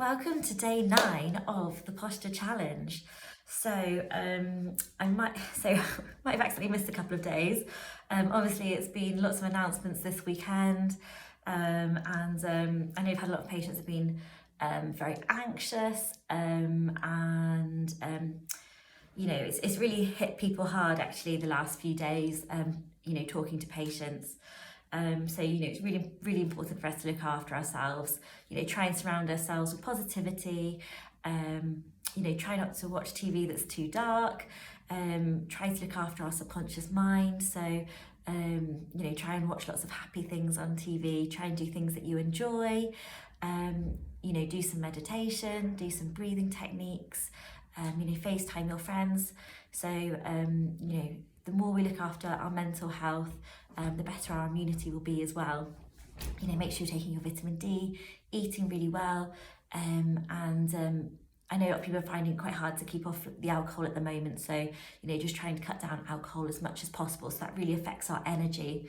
welcome to day 9 of the posture challenge. So I might have accidentally missed a couple of days. Obviously it's been lots of announcements this weekend, and I know you've had a lot of patients have been very anxious, and you know, it's really hit people hard actually the last few days, you know, talking to patients. So, you know, it's really, really important for us to look after ourselves, you know, try and surround ourselves with positivity, you know, try not to watch TV that's too dark, try to look after our subconscious mind. So, you know, try and watch lots of happy things on TV, try and do things that you enjoy, you know, do some meditation, do some breathing techniques, you know, FaceTime your friends. So, you know, the more we look after our mental health, the better our immunity will be as well. You know, make sure you're taking your vitamin D, eating really well, and I know a lot of people are finding it quite hard to keep off the alcohol at the moment, so, you know, just trying to cut down alcohol as much as possible, so that really affects our energy.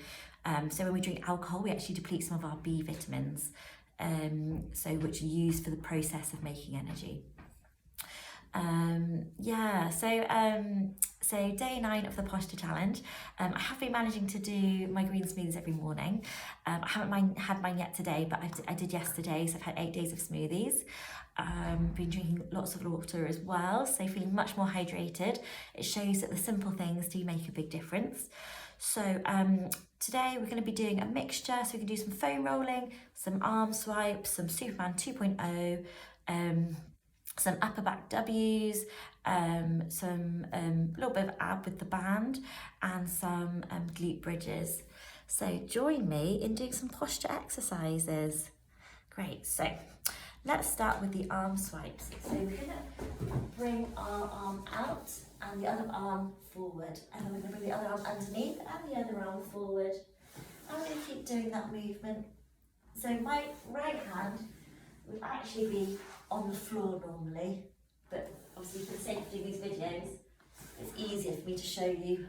So when we drink alcohol, we actually deplete some of our B vitamins, so which are used for the process of making energy. So day 9 of the posture challenge. I have been managing to do my green smoothies every morning. I haven't had mine yet today, but I did yesterday, so I've had 8 days of smoothies. Been drinking lots of water as well, so feeling much more hydrated. It shows that the simple things do make a big difference. So today we're going to be doing a mixture, so we can do some foam rolling, some arm swipes, some Superman 2.0, some upper back W's, some little bit of ab with the band, and some glute bridges. So join me in doing some posture exercises. Great, so let's start with the arm swipes. So we're gonna bring our arm out and the other arm forward, and then we're gonna bring the other arm underneath and the other arm forward. And we're gonna keep doing that movement. So my right hand would actually be on the floor normally, but obviously for the sake of doing these videos, it's easier for me to show you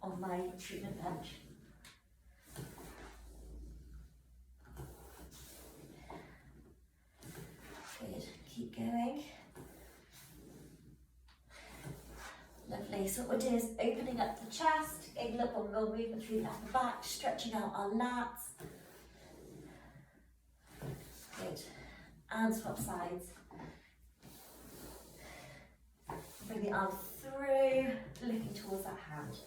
on my treatment bench. Good, keep going. Lovely, so what we'll do is opening up the chest, getting a little more movement through the upper back, stretching out our lats. Good. And swap sides. Bring the arm through, looking towards that hand.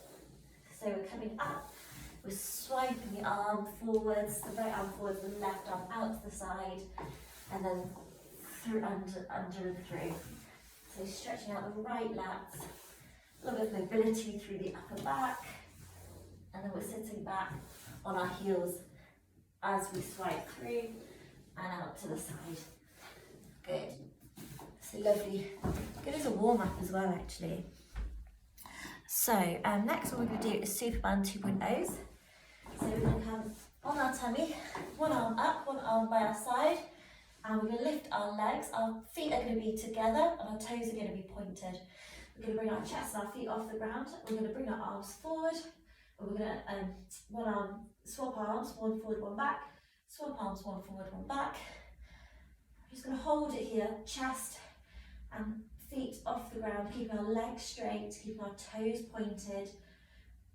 So we're coming up, we're swiping the arm forwards, the right arm forwards, the left arm out to the side, and then through, under and through. So stretching out the right lats, a little bit of mobility through the upper back, and then we're sitting back on our heels as we swipe through and out to the side. Good. So lovely. Good as a warm-up as well, actually. So next what we're going to do is Superman 2.0s. So we're going to come on our tummy, one arm up, one arm by our side, and we're going to lift our legs. Our feet are going to be together and our toes are going to be pointed. We're going to bring our chest and our feet off the ground. We're going to bring our arms forward. And we're going to one arm, swap arms, one forward, one back. Swap arms, one forward, one back. I'm just going to hold it here, chest and feet off the ground, keeping our legs straight, keeping our toes pointed.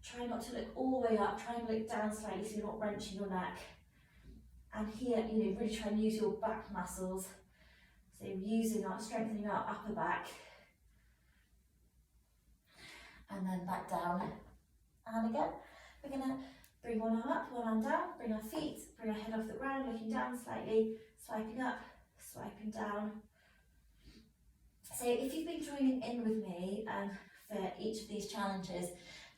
Try not to look all the way up, try and look down slightly so you're not wrenching your neck. And here, you know, really try and use your back muscles. So strengthening our upper back. And then back down. And again, we're going to bring one arm up, one arm down, bring our feet, bring our head off the ground, looking down slightly, swiping up, swiping down. So if you've been joining in with me for each of these challenges,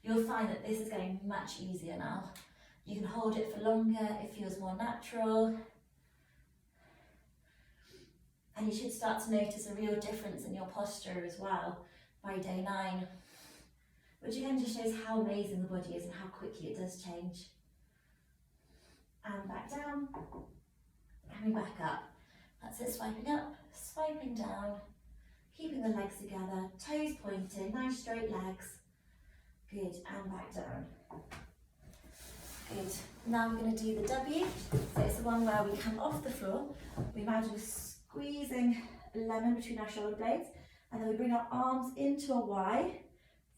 you'll find that this is going much easier now. You can hold it for longer, it feels more natural. And you should start to notice a real difference in your posture as well by day 9. Which again just shows how amazing the body is and how quickly it does change. And back down, coming back up. That's it, swiping up, swiping down, keeping the legs together, toes pointed, nice straight legs. Good, and back down. Good. Now we're going to do the W. So it's the one where we come off the floor. We imagine squeezing a lemon between our shoulder blades, and then we bring our arms into a Y,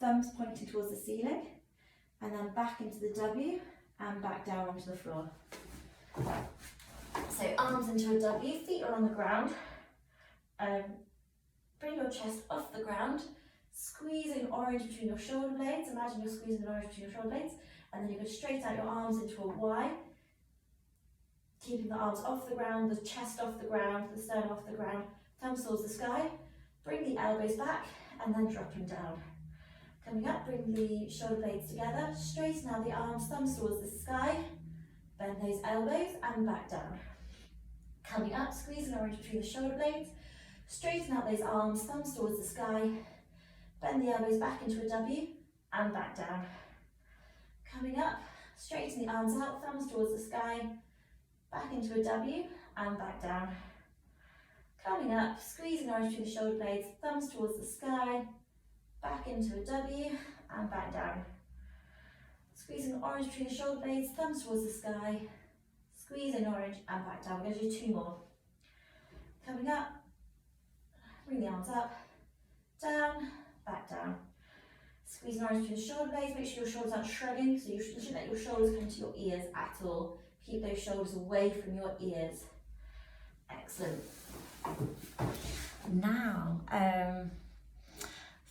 thumbs pointing towards the ceiling, and then back into the W and back down onto the floor. So arms into a W, feet are on the ground. Bring your chest off the ground, squeezing orange between your shoulder blades. Imagine you're squeezing an orange between your shoulder blades, and then you go straight out your arms into a Y, keeping the arms off the ground, the chest off the ground, the sternum off the ground, thumbs towards the sky. Bring the elbows back and then dropping down. Coming up, bring the shoulder blades together, straighten out the arms, thumbs towards the sky, bend those elbows and back down. Coming up, squeeze an orange between the shoulder blades, straighten out those arms, thumbs towards the sky, bend the elbows back into a W and back down. Coming up, straighten the arms out, thumbs towards the sky, back into a W and back down. Coming up, squeeze an orange between the shoulder blades, thumbs towards the sky, back into a W and back down. Squeezing the orange between the shoulder blades, thumbs towards the sky, squeezing orange and back down. We're going to do 2 more. Coming up, bring the arms up, down, back down. Squeeze an orange between the shoulder blades, make sure your shoulders aren't shrugging, so you shouldn't let your shoulders come to your ears at all. Keep those shoulders away from your ears. Excellent. Now,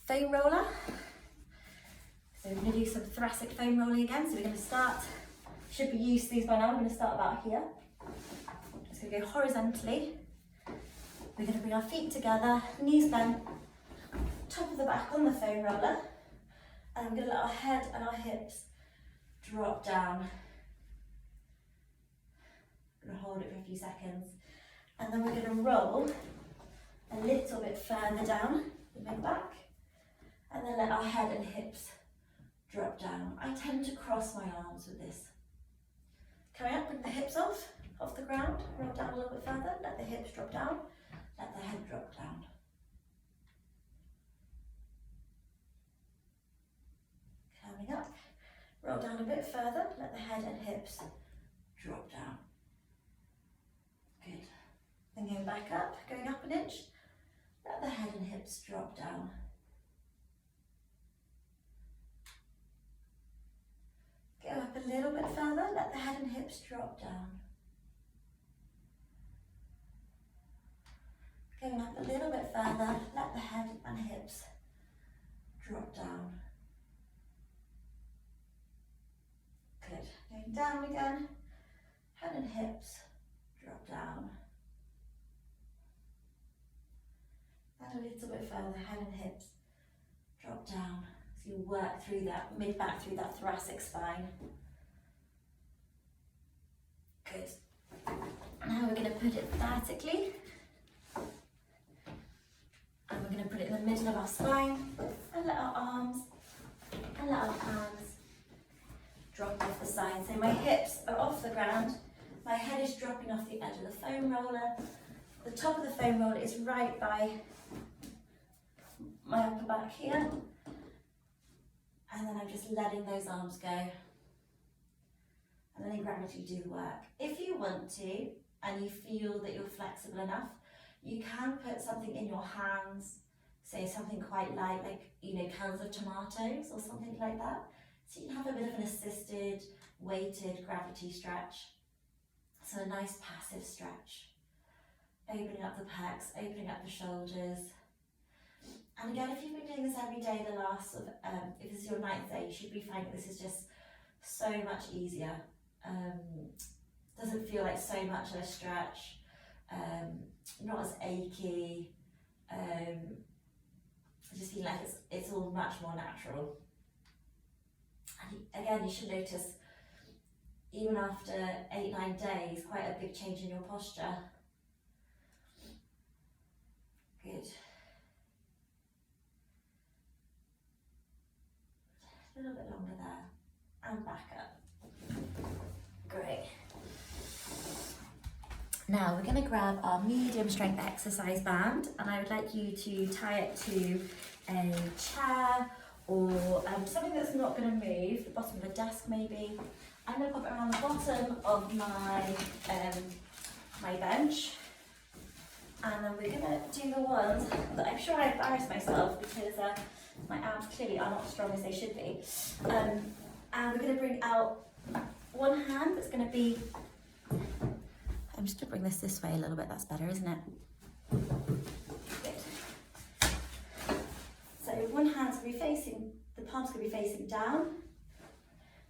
foam roller. So we're going to do some thoracic foam rolling again. So we're going to start, should be used to these by now, we're going to start about here. Just going to go horizontally. We're going to bring our feet together, knees bent, top of the back on the foam roller. And we're going to let our head and our hips drop down. We're going to hold it for a few seconds. And then we're going to roll a little bit further down the mid-back. And then let our head and hips drop down. I tend to cross my arms with this. Coming up, bring the hips off the ground, roll down a little bit further, let the hips drop down, let the head drop down. Coming up, roll down a bit further, let the head and hips drop down. Good. Then going back up, going up an inch, let the head and hips drop down. Go up a little bit further, let the head and hips drop down. Going up a little bit further, let the head and hips drop down. Good. Going down again, head and hips drop down. And a little bit further, head and hips drop down. So you work through that mid-back, through that thoracic spine. Good. Now we're going to put it vertically. And we're going to put it in the middle of our spine. And let our arms and let our hands drop off the side. So my hips are off the ground. My head is dropping off the edge of the foam roller. The top of the foam roller is right by my upper back here. And then I'm just letting those arms go. And letting gravity do the work. If you want to, and you feel that you're flexible enough, you can put something in your hands, say something quite light, like, cans of tomatoes or something like that. So you can have a bit of an assisted, weighted gravity stretch. So a nice passive stretch. Opening up the pecs, opening up the shoulders. And again, if you've been doing this every day, the last if this is your 9th day, you should be finding this is just so much easier. Doesn't feel like so much of a stretch, not as achy. I just feel like it's all much more natural. And again, you should notice, even after 8-9 days, quite a big change in your posture. Good. A little bit longer there, and back up. Great. Now we're going to grab our medium strength exercise band, and I would like you to tie it to a chair or something that's not going to move, the bottom of a desk maybe. I'm going to pop it around the bottom of my my bench, And then we're gonna do the ones that I'm sure I embarrassed myself because my arms clearly are not as strong as they should be. And we're gonna bring out one hand that's gonna be, I'm just gonna bring this way a little bit, that's better, isn't it? Good. So one hand's gonna be facing, the palm's gonna be facing down.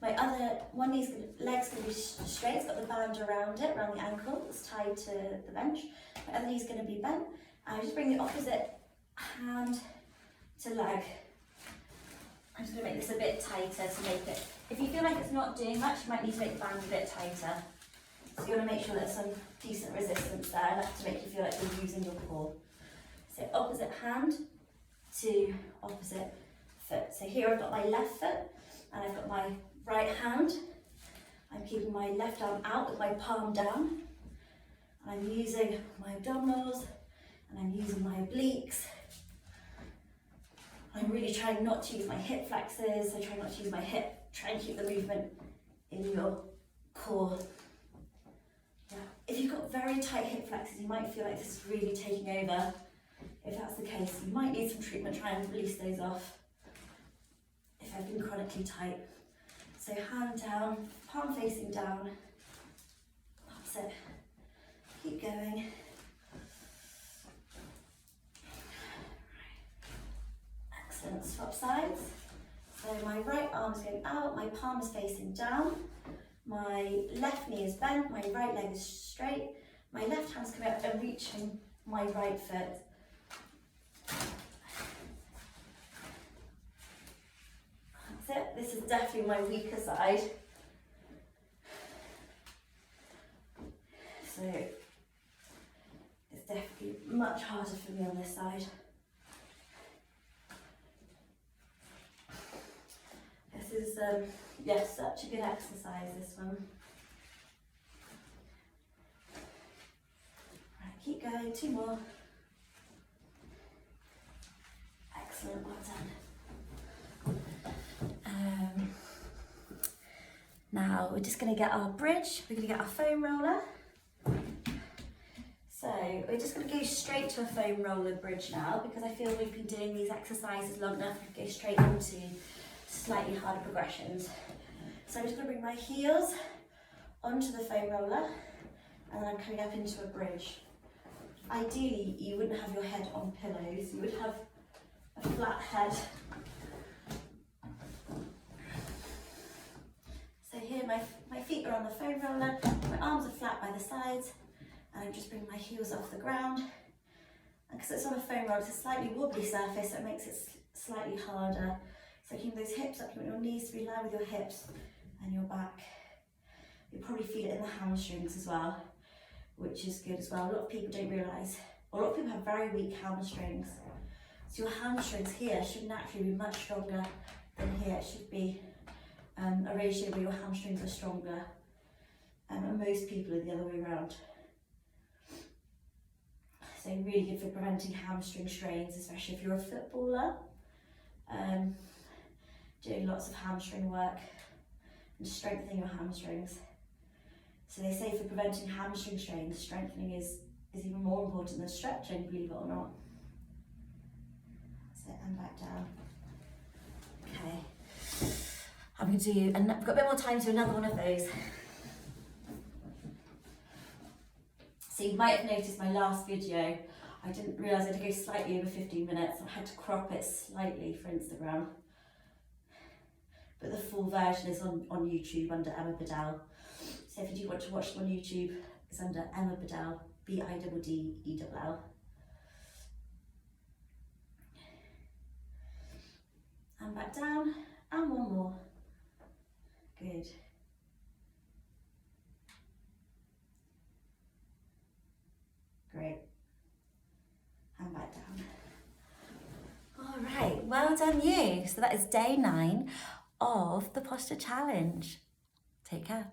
My other, leg's gonna be straight, it's got the band around it, around the ankle, it's tied to the bench. My other knee's gonna be bent. And I just bring the opposite hand to leg. I'm just gonna make this a bit tighter to make it, if you feel like it's not doing much, you might need to make the band a bit tighter. So you wanna make sure there's some decent resistance there, enough to make you feel like you're using your core. So opposite hand to opposite foot. So here I've got my left foot, and I've got my right hand. I'm keeping my left arm out with my palm down. And I'm using my abdominals, and I'm using my obliques. I'm really trying not to use my hip flexors, so try not to use my hip. Try and keep the movement in your core. Yeah. If you've got very tight hip flexors, you might feel like this is really taking over. If that's the case, you might need some treatment, try and release those off if I've been chronically tight. So hand down, palm facing down. That's it. Keep going. Excellent. Swap sides. So my right arm is going out, my palm is facing down, my left knee is bent, my right leg is straight, my left hand's coming up and reaching my right foot. That's it. This is definitely my weaker side. So it's definitely much harder for me on this side. This is, yes, such a good exercise, this one. Right, keep going, 2 more. Excellent, well done. Now we're just going to get our bridge, we're going to get our foam roller. So we're just going to go straight to a foam roller bridge now, because I feel we've been doing these exercises long enough to go straight into slightly harder progressions. So I'm just going to bring my heels onto the foam roller, and then I'm coming up into a bridge. Ideally, you wouldn't have your head on pillows, you would have a flat head. So here my feet are on the foam roller, my arms are flat by the sides, and I'm just bringing my heels off the ground. And because it's on a foam roller, it's a slightly wobbly surface, so it makes it slightly harder. So keep those hips up, you want your knees to be in line with your hips and your back. You'll probably feel it in the hamstrings as well, which is good as well. A lot of people don't realise, a lot of people have very weak hamstrings. So your hamstrings here should naturally be much stronger than here. It should be a ratio where your hamstrings are stronger. And most people are the other way around. So really good for preventing hamstring strains, especially if you're a footballer. Doing lots of hamstring work and strengthening your hamstrings. So they say for preventing hamstring strains, strengthening is even more important than stretching, believe it or not. That's it, and back down. Okay. I'm going to do, and I've got a bit more time to do another one of those. So you might have noticed my last video, I didn't realise I had to go slightly over 15 minutes. I had to crop it slightly for Instagram. But the full version is on YouTube under Emma Bedell. So if you do want to watch them on YouTube, it's under Emma Bedell, Biddell. And back down, and one more. Good. Great. And back down. All right, well done you. So that is day 9 of the posture challenge. Take care.